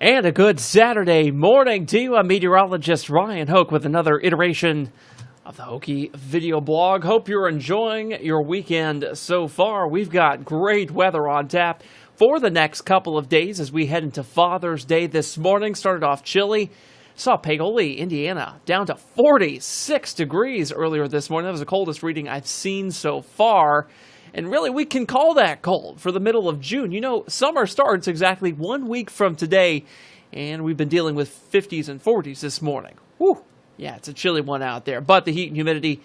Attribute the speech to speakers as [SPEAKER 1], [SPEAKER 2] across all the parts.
[SPEAKER 1] And a good Saturday morning to you. I'm Meteorologist Ryan Hoke with another iteration of the Hokey video blog. Hope you're enjoying your weekend so far. We've got great weather on tap for the next couple of days as we head into Father's Day this morning. Started off chilly. Saw Paoli, Indiana, down to 46 degrees earlier this morning. That was the coldest reading I've seen so far. And really, we can call that cold for the middle of June. You know, summer starts exactly 1 week from today, and we've been dealing with 50s and 40s this morning. Whew. Yeah, it's a chilly one out there. But the heat and humidity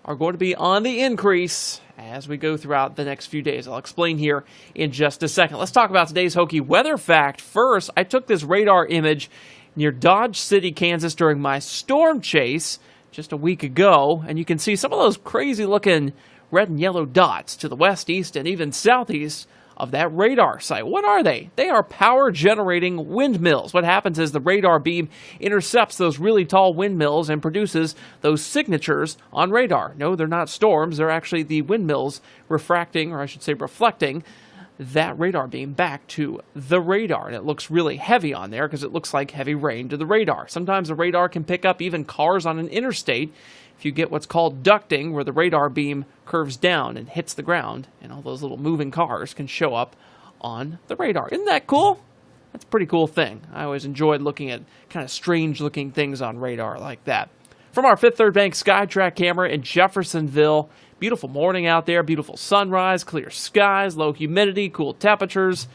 [SPEAKER 1] are going to be on the increase as we go throughout the next few days. I'll explain here in just a second. Let's talk about today's Hokey weather fact. First, I took this radar image near Dodge City, Kansas during my storm chase just a week ago, and you can see some of those crazy-looking red and yellow dots to the west, east, and even southeast of that radar site. What are they? They are power-generating windmills. What happens is the radar beam intercepts those really tall windmills and produces those signatures on radar. No, they're not storms. They're actually the windmills refracting, or I should say reflecting, that radar beam back to the radar. And it looks really heavy on there because it looks like heavy rain to the radar. Sometimes the radar can pick up even cars on an interstate if you get what's called ducting, where the radar beam curves down and hits the ground, and all those little moving cars can show up on the radar. Isn't that cool? That's a pretty cool thing. I always enjoyed looking at kind of strange-looking things on radar like that. From our Fifth Third Bank SkyTrack camera in Jeffersonville, beautiful morning out there, beautiful sunrise, clear skies, low humidity, cool temperatures.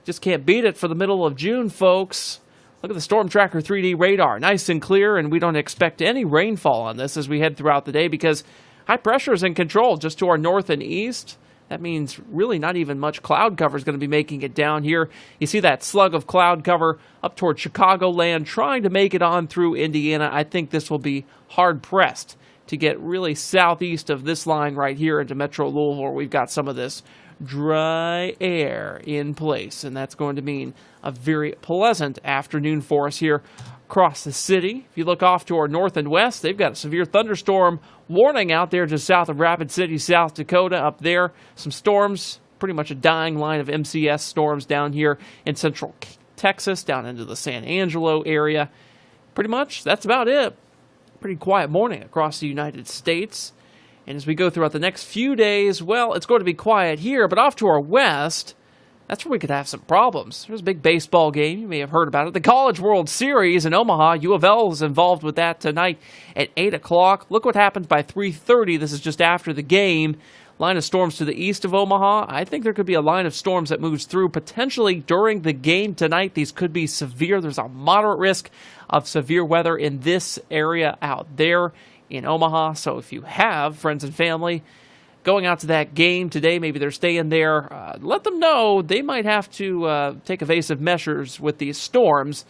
[SPEAKER 1] Just can't beat it for the middle of June, folks. Look at the Storm Tracker 3D radar, nice and clear, and we don't expect any rainfall on this as we head throughout the day because high pressure is in control just to our north and east. That means really not even much cloud cover is going to be making it down here. You see that slug of cloud cover up toward Chicagoland trying to make it on through Indiana. I think this will be hard-pressed to get really southeast of this line right here into Metro Louisville, where we've got some of this dry air in place, and that's going to mean a very pleasant afternoon for us here across the city. If you look off to our north and west, they've got a severe thunderstorm warning out there just south of Rapid City, South Dakota. Up there, some storms, pretty much a dying line of MCS storms down here in central Texas, down into the San Angelo area. Pretty much, that's about it. Pretty quiet morning across the United States. And as we go throughout the next few days, well, it's going to be quiet here, but off to our west, that's where we could have some problems. There's a big baseball game. You may have heard about it. The College World Series in Omaha. U of L is involved with that tonight at 8 o'clock. Look what happens by 3:30. This is just after the game. Line of storms to the east of Omaha. I think there could be a line of storms that moves through potentially during the game tonight. These could be severe. There's a moderate risk of severe weather in this area out there in Omaha. So if you have friends and family going out to that game today, maybe they're staying there, let them know they might have to take evasive measures with these storms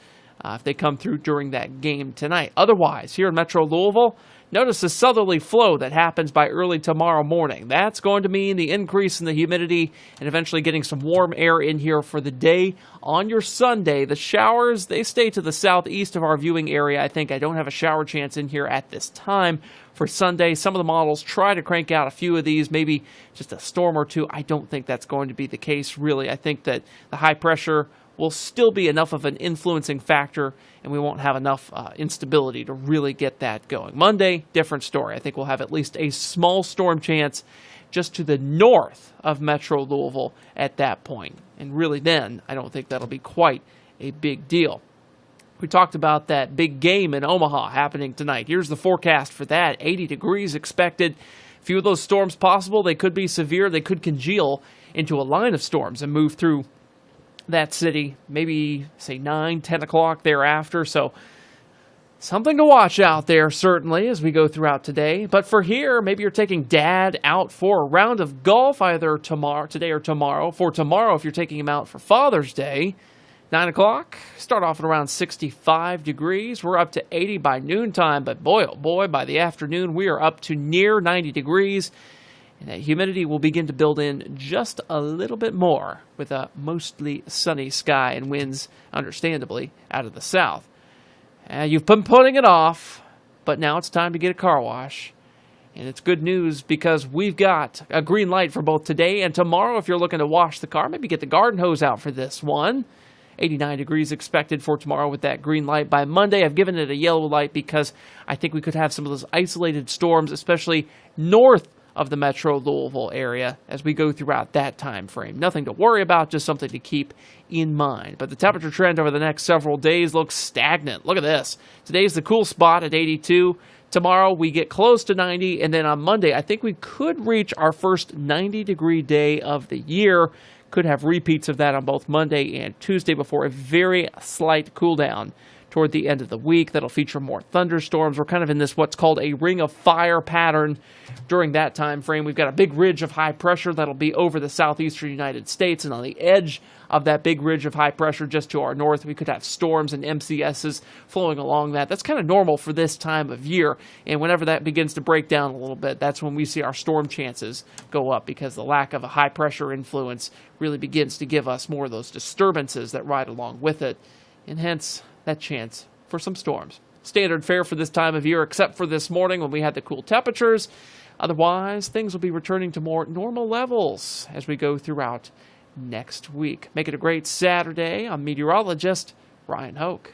[SPEAKER 1] if they come through during that game tonight. Otherwise, here in Metro Louisville, notice the southerly flow that happens by early tomorrow morning. That's going to mean the increase in the humidity and eventually getting some warm air in here for the day. On your Sunday, the showers, they stay to the southeast of our viewing area. I don't have a shower chance in here at this time for Sunday. Some of the models try to crank out a few of these, maybe just a storm or two. I don't think that's going to be the case, really. I think that the high pressure will still be enough of an influencing factor, and we won't have enough instability to really get that going. Monday, different story. I think we'll have at least a small storm chance just to the north of Metro Louisville at that point. And really then, I don't think that'll be quite a big deal. We talked about that big game in Omaha happening tonight. Here's the forecast for that. 80 degrees expected. A few of those storms possible. They could be severe. They could congeal into a line of storms and move through that city, maybe, say, 9, 10 o'clock thereafter. So something to watch out there, certainly, as we go throughout today. But for here, maybe you're taking Dad out for a round of golf either today or tomorrow. For tomorrow, if you're taking him out for Father's Day, 9 o'clock, start off at around 65 degrees. We're up to 80 by noontime, but boy, oh boy, by the afternoon, we are up to near 90 degrees. And that humidity will begin to build in just a little bit more with a mostly sunny sky and winds, understandably, out of the south. You've been putting it off, but now it's time to get a car wash. And it's good news because we've got a green light for both today and tomorrow. If you're looking to wash the car, maybe get the garden hose out for this one. 89 degrees expected for tomorrow with that green light. By Monday, I've given it a yellow light because I think we could have some of those isolated storms, especially north of the metro Louisville area as we go throughout that time frame. Nothing to worry about, just something to keep in mind. But the temperature trend over the next several days looks stagnant. Look at this. Today's the cool spot at 82. Tomorrow we get close to 90, and then on Monday I think we could reach our first 90-degree day of the year. Could have repeats of that on both Monday and Tuesday before a very slight cool down toward the end of the week. That'll feature more thunderstorms. We're kind of in this what's called a ring of fire pattern during that time frame. We've got a big ridge of high pressure that'll be over the southeastern United States, and on the edge of that big ridge of high pressure just to our north, we could have storms and MCSs flowing along that. That's kind of normal for this time of year, and whenever that begins to break down a little bit, that's when we see our storm chances go up, because the lack of a high pressure influence really begins to give us more of those disturbances that ride along with it, and hence that chance for some storms. Standard fare for this time of year, except for this morning when we had the cool temperatures. Otherwise, things will be returning to more normal levels as we go throughout next week. Make it a great Saturday. I'm meteorologist Ryan Hoke.